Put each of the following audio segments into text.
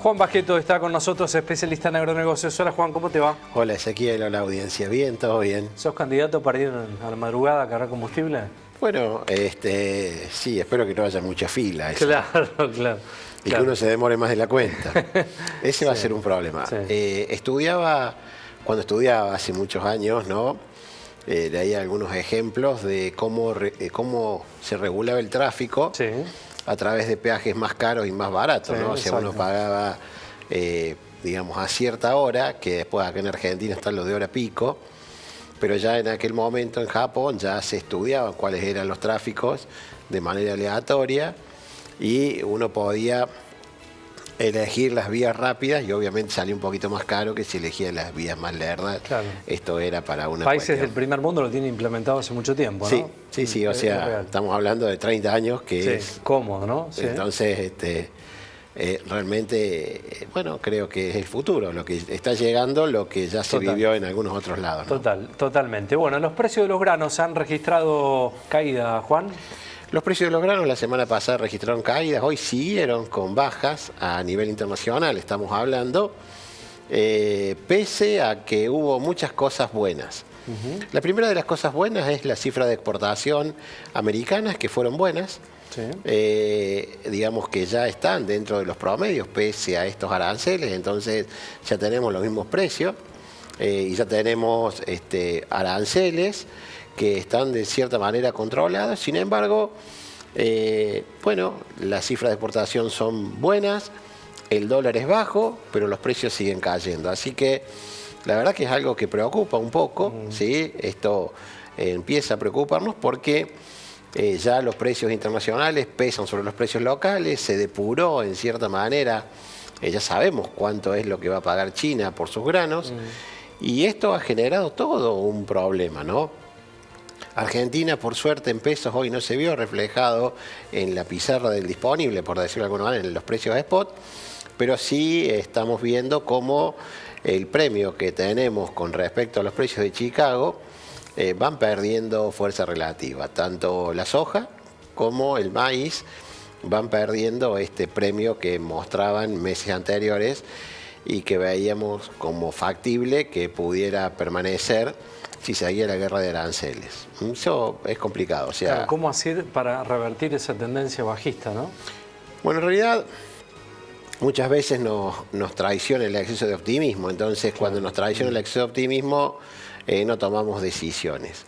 Juan Baqueto está con nosotros, especialista en agronegocios. Hola Juan, ¿cómo te va? Hola Ezequiel, hola audiencia. Bien, todo bien. ¿Sos candidato para ir a la madrugada a cargar combustible? Bueno, sí, espero que no haya mucha fila. Claro, claro. Y que uno se demore más de la cuenta. Ese va a ser un problema. Sí. Cuando estudiaba hace muchos años, ¿no? Leía algunos ejemplos de cómo se regulaba el tráfico a través de peajes más caros y más baratos, ¿no? O sea, uno pagaba, digamos, a cierta hora, que después acá en Argentina están los de hora pico, pero ya en aquel momento en Japón ya se estudiaban cuáles eran los tráficos de manera aleatoria y uno podía elegir las vías rápidas y obviamente salía un poquito más caro que si elegía las vías más lerdas. Claro. Esto era para una Países del primer mundo lo tienen implementado hace mucho tiempo, ¿no? Sí, o sea, estamos hablando de 30 años que es cómodo, ¿no? Sí. Entonces, realmente, bueno, creo que es el futuro, lo que está llegando, lo que ya se vivió en algunos otros lados, ¿no? Totalmente. Bueno, los precios de los granos han registrado caída, Juan. Los precios de los granos la semana pasada registraron caídas, hoy siguieron con bajas a nivel internacional, estamos hablando, pese a que hubo muchas cosas buenas. La primera de las cosas buenas es la cifra de exportación americanas, que fueron buenas. Digamos que ya están dentro de los promedios pese a estos aranceles, entonces ya tenemos los mismos precios y ya tenemos aranceles que están de cierta manera controladas. Sin embargo, bueno, las cifras de exportación son buenas, el dólar es bajo, pero los precios siguen cayendo. Así que la verdad que es algo que preocupa un poco, ¿sí? Esto empieza a preocuparnos porque ya los precios internacionales pesan sobre los precios locales, se depuró en cierta manera, ya sabemos cuánto es lo que va a pagar China por sus granos, y esto ha generado todo un problema, ¿no? Argentina, por suerte, en pesos hoy no se vio reflejado en la pizarra del disponible, por decirlo de alguna manera, en los precios de spot, pero sí estamos viendo cómo el premio que tenemos con respecto a los precios de Chicago van perdiendo fuerza relativa. Tanto la soja como el maíz van perdiendo este premio que mostraban meses anteriores y que veíamos como factible que pudiera permanecer si seguía la guerra de aranceles. Eso es complicado. O sea, claro, ¿cómo hacer para revertir esa tendencia bajista, no? Bueno, en realidad muchas veces nos traiciona el exceso de optimismo. Entonces, cuando nos traiciona el exceso de optimismo, no tomamos decisiones.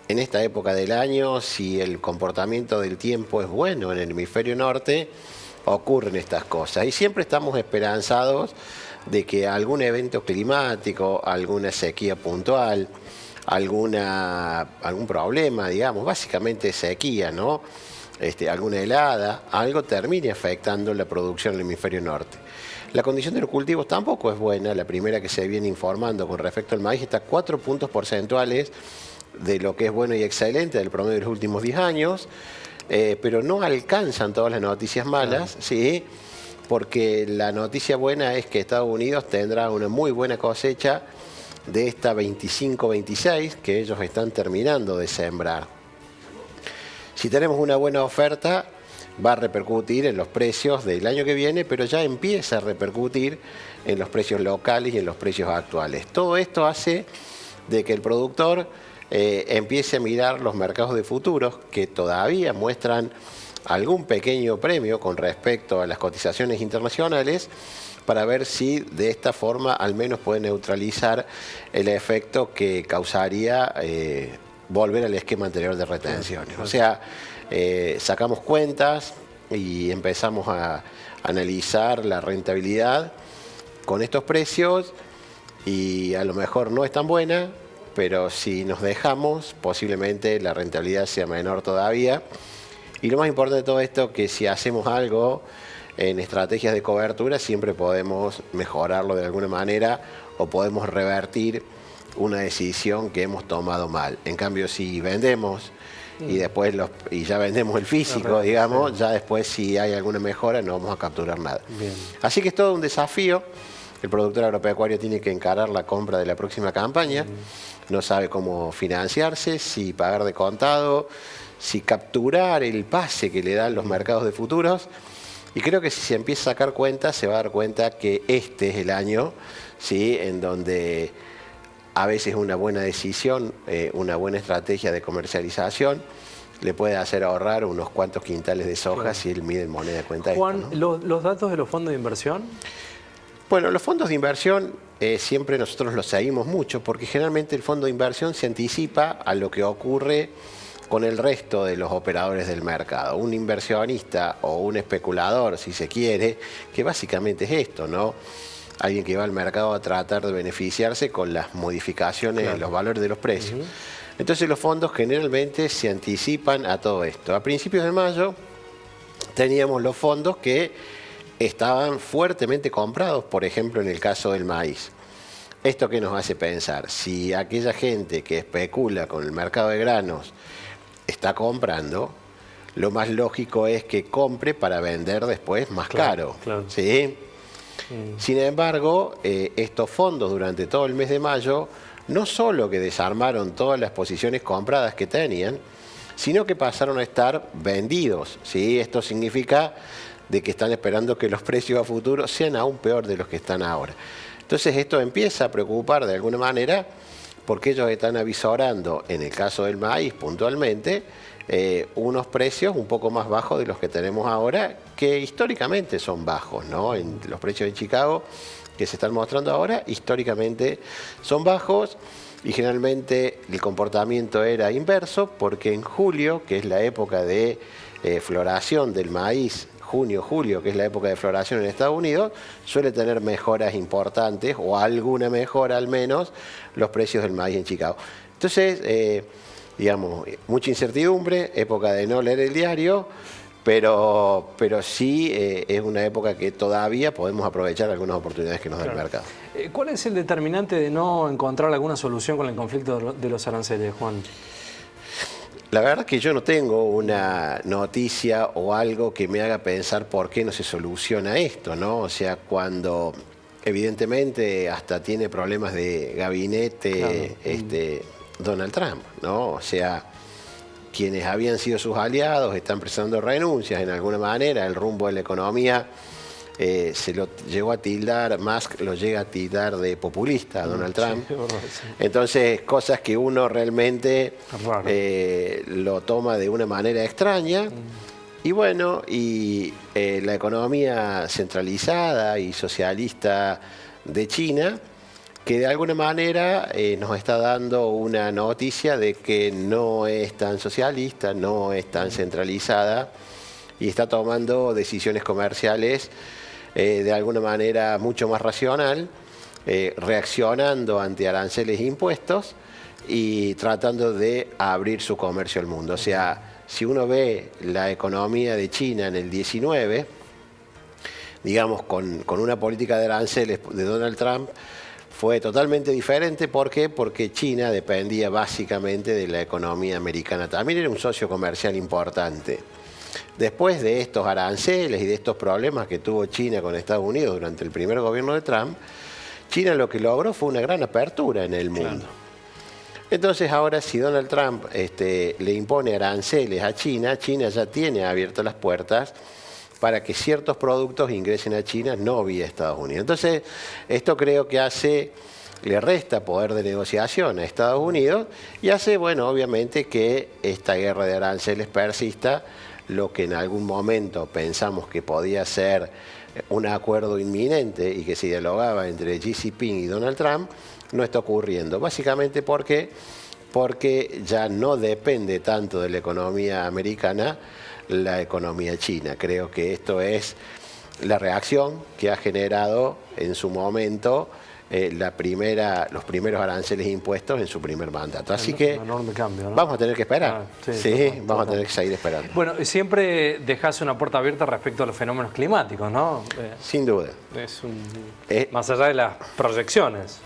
En esta época del año, si el comportamiento del tiempo es bueno en el hemisferio norte, ocurren estas cosas. Y siempre estamos esperanzados de que algún evento climático, alguna sequía puntual, algún problema, digamos, básicamente sequía, ¿no? Alguna helada, algo termine afectando la producción del hemisferio norte. La condición de los cultivos tampoco es buena. La primera que se viene informando con respecto al maíz está 4 puntos porcentuales de lo que es bueno y excelente del promedio de los últimos 10 años, pero no alcanzan todas las noticias malas, ¿sí? Porque la noticia buena es que Estados Unidos tendrá una muy buena cosecha de esta 25-26 que ellos están terminando de sembrar. Si tenemos una buena oferta, va a repercutir en los precios del año que viene, pero ya empieza a repercutir en los precios locales y en los precios actuales. Todo esto hace de que el productor empiece a mirar los mercados de futuros que todavía muestran algún pequeño premio con respecto a las cotizaciones internacionales, para ver si de esta forma al menos puede neutralizar el efecto que causaría volver al esquema anterior de retenciones. O sea, sacamos cuentas y empezamos a analizar la rentabilidad con estos precios y a lo mejor no es tan buena, pero si nos dejamos, posiblemente la rentabilidad sea menor todavía. Y lo más importante de todo esto, que si hacemos algo en estrategias de cobertura, siempre podemos mejorarlo de alguna manera o podemos revertir una decisión que hemos tomado mal. En cambio, si vendemos y después ya vendemos el físico, digamos, ya después si hay alguna mejora no vamos a capturar nada. Bien. Así que es todo un desafío. El productor agropecuario tiene que encarar la compra de la próxima campaña. No sabe cómo financiarse, si pagar de contado, si capturar el pase que le dan los mercados de futuros. Y creo que si se empieza a sacar cuenta, se va a dar cuenta que este es el año, ¿sí?, en donde a veces una buena decisión, una buena estrategia de comercialización, le puede hacer ahorrar unos cuantos quintales de soja, claro, si él mide en moneda de cuenta. Juan, esto, ¿no? ¿los datos de los fondos de inversión? Bueno, los fondos de inversión siempre nosotros los seguimos mucho porque generalmente el fondo de inversión se anticipa a lo que ocurre con el resto de los operadores del mercado. Un inversionista o un especulador, si se quiere, que básicamente es esto, ¿no? Alguien que va al mercado a tratar de beneficiarse con las modificaciones, claro, de los valores de los precios. Entonces los fondos generalmente se anticipan a todo esto. A principios de mayo teníamos los fondos que estaban fuertemente comprados, por ejemplo, en el caso del maíz. ¿Esto qué nos hace pensar? Si aquella gente que especula con el mercado de granos está comprando, lo más lógico es que compre para vender después más caro. Claro. ¿Sí? Sin embargo, estos fondos durante todo el mes de mayo no solo que desarmaron todas las posiciones compradas que tenían, sino que pasaron a estar vendidos, ¿sí? Esto significa de que están esperando que los precios a futuro sean aún peor de los que están ahora. Entonces esto empieza a preocupar de alguna manera porque ellos están avisorando, en el caso del maíz puntualmente, unos precios un poco más bajos de los que tenemos ahora, que históricamente son bajos, ¿no? En los precios en Chicago que se están mostrando ahora, históricamente son bajos y generalmente el comportamiento era inverso porque en julio, que es la época de floración del maíz, junio, julio, que es la época de floración en Estados Unidos, suele tener mejoras importantes o alguna mejora al menos los precios del maíz en Chicago. Entonces, digamos, mucha incertidumbre, época de no leer el diario, pero sí es una época que todavía podemos aprovechar algunas oportunidades que nos da el mercado. ¿Cuál es el determinante de no encontrar alguna solución con el conflicto de los aranceles, Juan? La verdad que yo no tengo una noticia o algo que me haga pensar por qué no se soluciona esto, ¿no? O sea, cuando evidentemente hasta tiene problemas de gabinete, claro, Donald Trump, ¿no? O sea, quienes habían sido sus aliados están presentando renuncias en alguna manera, el rumbo de la economía se lo llegó a tildar, Musk lo llega a tildar de populista a Donald Trump. Sí, sí. Entonces, cosas que uno realmente lo toma de una manera extraña. Y bueno, y la economía centralizada y socialista de China, que de alguna manera nos está dando una noticia de que no es tan socialista, no es tan centralizada y está tomando decisiones comerciales de alguna manera mucho más racional, reaccionando ante aranceles e impuestos y tratando de abrir su comercio al mundo. O sea, si uno ve la economía de China en el 19, digamos, con una política de aranceles de Donald Trump, fue totalmente diferente. ¿Por qué? Porque China dependía básicamente de la economía americana. También era un socio comercial importante. Después de estos aranceles y de estos problemas que tuvo China con Estados Unidos durante el primer gobierno de Trump, China lo que logró fue una gran apertura en el mundo. Claro. Entonces ahora si Donald Trump le impone aranceles a China, China ya tiene abiertas las puertas para que ciertos productos ingresen a China, no vía Estados Unidos. Entonces, esto creo que le resta poder de negociación a Estados Unidos y hace, bueno, obviamente que esta guerra de aranceles persista, lo que en algún momento pensamos que podía ser un acuerdo inminente y que se dialogaba entre Xi Jinping y Donald Trump, no está ocurriendo. Básicamente porque ya no depende tanto de la economía americana la economía china. Creo que esto es la reacción que ha generado en su momento los primeros aranceles impuestos en su primer mandato. Así que un enorme cambio, ¿no? Vamos a tener que esperar. Vamos a tener que seguir esperando. Bueno, siempre dejas una puerta abierta respecto a los fenómenos climáticos, ¿no? Sin duda. Más allá de las proyecciones.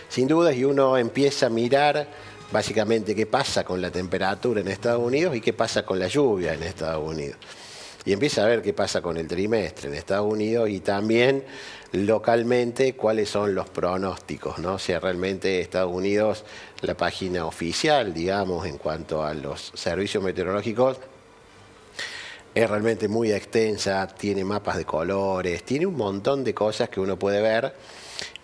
Sin duda, y uno empieza a mirar básicamente qué pasa con la temperatura en Estados Unidos y qué pasa con la lluvia en Estados Unidos. Y empieza a ver qué pasa con el trimestre en Estados Unidos y también localmente cuáles son los pronósticos, ¿no? O sea, realmente Estados Unidos, la página oficial, digamos, en cuanto a los servicios meteorológicos, Es realmente muy extensa, tiene mapas de colores, tiene un montón de cosas que uno puede ver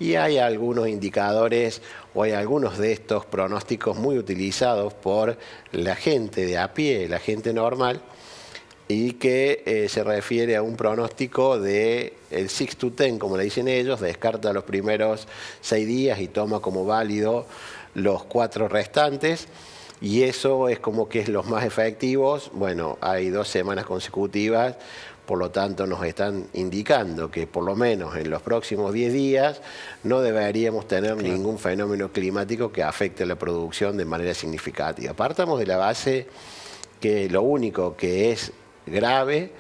y hay algunos indicadores o hay algunos de estos pronósticos muy utilizados por la gente de a pie, la gente normal, y que se refiere a un pronóstico de el 6 to 10, como le dicen ellos, descarta los primeros 6 días y toma como válido los 4 restantes. Y eso es como que es los más efectivos. Bueno, hay 2 semanas consecutivas, por lo tanto nos están indicando que por lo menos en los próximos 10 días no deberíamos tener ningún fenómeno climático que afecte la producción de manera significativa. Partamos de la base que lo único que es grave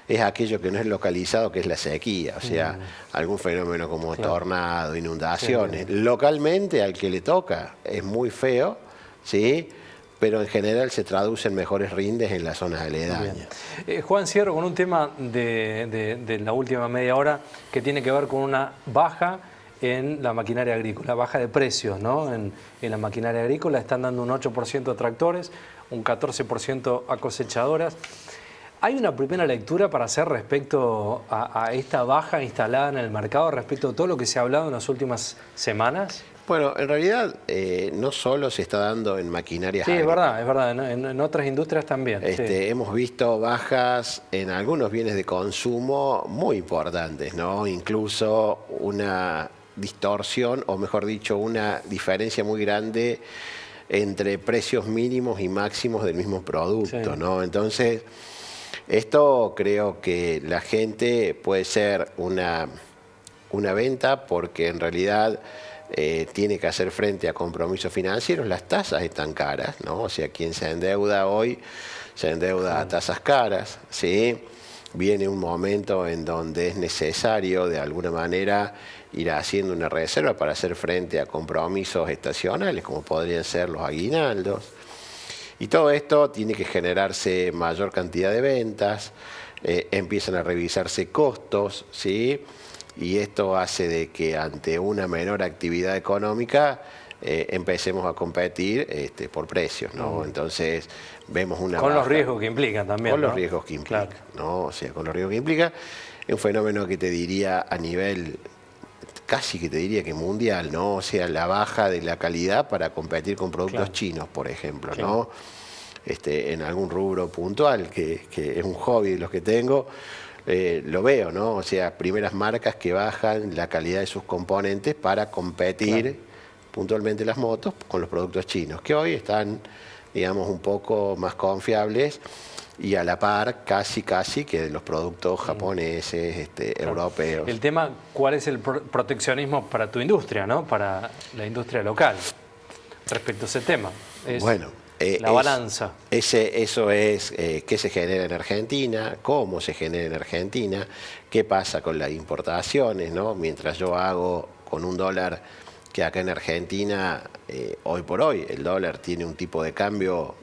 es aquello que no es localizado, que es la sequía, o sea, algún fenómeno como tornado, inundaciones. Localmente al que le toca es muy feo, ¿sí?, pero en general se traduce en mejores rindes en las zonas aledañas. Juan, cierro con un tema de la última media hora que tiene que ver con una baja en la maquinaria agrícola, baja de precios, ¿no? En la maquinaria agrícola están dando un 8% a tractores, un 14% a cosechadoras. ¿Hay una primera lectura para hacer respecto a esta baja instalada en el mercado, respecto a todo lo que se ha hablado en las últimas semanas? Bueno, en realidad no solo se está dando en maquinaria. Sí, es verdad, en otras industrias también. Hemos visto bajas en algunos bienes de consumo muy importantes, ¿no? Incluso una distorsión, o mejor dicho, una diferencia muy grande entre precios mínimos y máximos del mismo producto, ¿no? Entonces, esto creo que la gente puede ser una venta porque en realidad tiene que hacer frente a compromisos financieros. Las tasas están caras, ¿no? O sea, quien se endeuda hoy se endeuda a tasas caras, ¿sí? Viene un momento en donde es necesario de alguna manera ir haciendo una reserva para hacer frente a compromisos estacionales como podrían ser los aguinaldos. Y todo esto tiene que generarse mayor cantidad de ventas, empiezan a revisarse costos, ¿sí? Y esto hace de que ante una menor actividad económica empecemos a competir por precios, ¿no? Entonces vemos una con baja, los riesgos que implican también, con ¿no? los riesgos que implican, ¿no? O sea, con los riesgos que implica, es un fenómeno que te diría a nivel casi que te diría que mundial, ¿no? O sea, la baja de la calidad para competir con productos chinos, por ejemplo, ¿no? En algún rubro puntual, que es un hobby de los que tengo, lo veo, ¿no? O sea, primeras marcas que bajan la calidad de sus componentes para competir puntualmente las motos con los productos chinos, que hoy están, digamos, un poco más confiables y a la par casi que de los productos japoneses, europeos. El tema, ¿cuál es el proteccionismo para tu industria, ¿no? Para la industria local respecto a ese tema? Bueno, la balanza. Eso es qué se genera en Argentina, cómo se genera en Argentina, qué pasa con las importaciones, ¿no? Mientras yo hago con un dólar que acá en Argentina, hoy por hoy, el dólar tiene un tipo de cambio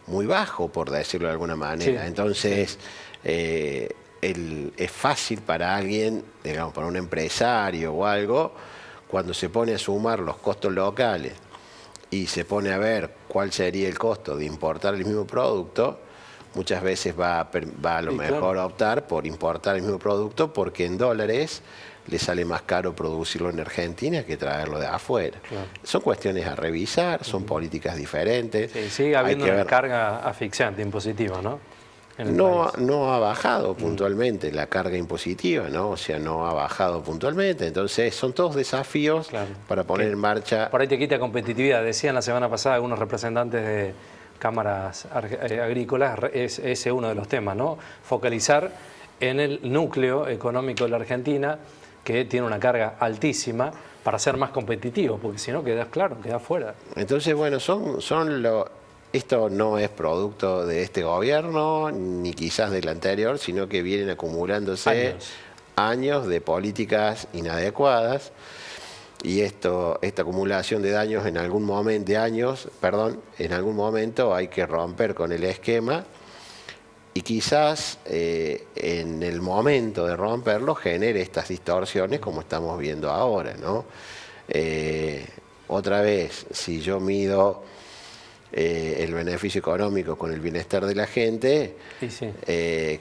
muy bajo, por decirlo de alguna manera. Entonces, es fácil para alguien, digamos, para un empresario o algo, cuando se pone a sumar los costos locales y se pone a ver cuál sería el costo de importar el mismo producto, muchas veces va a lo mejor a optar por importar el mismo producto porque en dólares le sale más caro producirlo en Argentina que traerlo de afuera. Son cuestiones a revisar, son políticas diferentes. Sí, sigue habiendo una carga asfixiante impositiva, ¿no? No ha bajado puntualmente la carga impositiva, ¿no? O sea, no ha bajado puntualmente. Entonces, son todos desafíos para poner en marcha. Por ahí te quita competitividad. Decían la semana pasada algunos representantes de cámaras agrícolas, ese es uno de los temas, ¿no? Focalizar en el núcleo económico de la Argentina, que tiene una carga altísima, para ser más competitivo, porque si no quedas fuera. Entonces, bueno, esto no es producto de este gobierno, ni quizás del anterior, sino que vienen acumulándose años de políticas inadecuadas. Y esta acumulación de daños en algún momento hay que romper con el esquema y quizás en el momento de romperlo genere estas distorsiones como estamos viendo ahora, ¿no? Otra vez, si yo mido el beneficio económico con el bienestar de la gente, sí.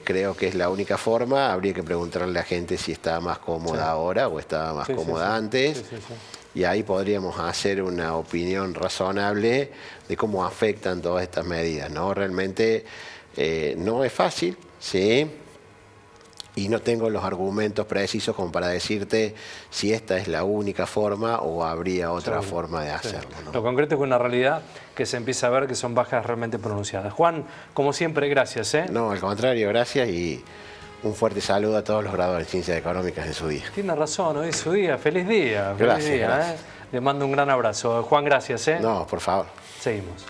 creo que es la única forma. Habría que preguntarle a la gente si está más cómoda ahora o estaba más cómoda antes. Y ahí podríamos hacer una opinión razonable de cómo afectan todas estas medidas, ¿no? Realmente no es fácil, ¿sí? Y no tengo los argumentos precisos como para decirte si esta es la única forma o habría otra forma de hacerlo, ¿no? Lo concreto es que una realidad que se empieza a ver que son bajas realmente pronunciadas. Juan, como siempre, gracias. No, al contrario, gracias y un fuerte saludo a todos los graduados en Ciencias Económicas en su día. Tiene razón, hoy es su día. Feliz día. Gracias, feliz día, gracias. Le mando un gran abrazo. Juan, gracias. No, por favor. Seguimos.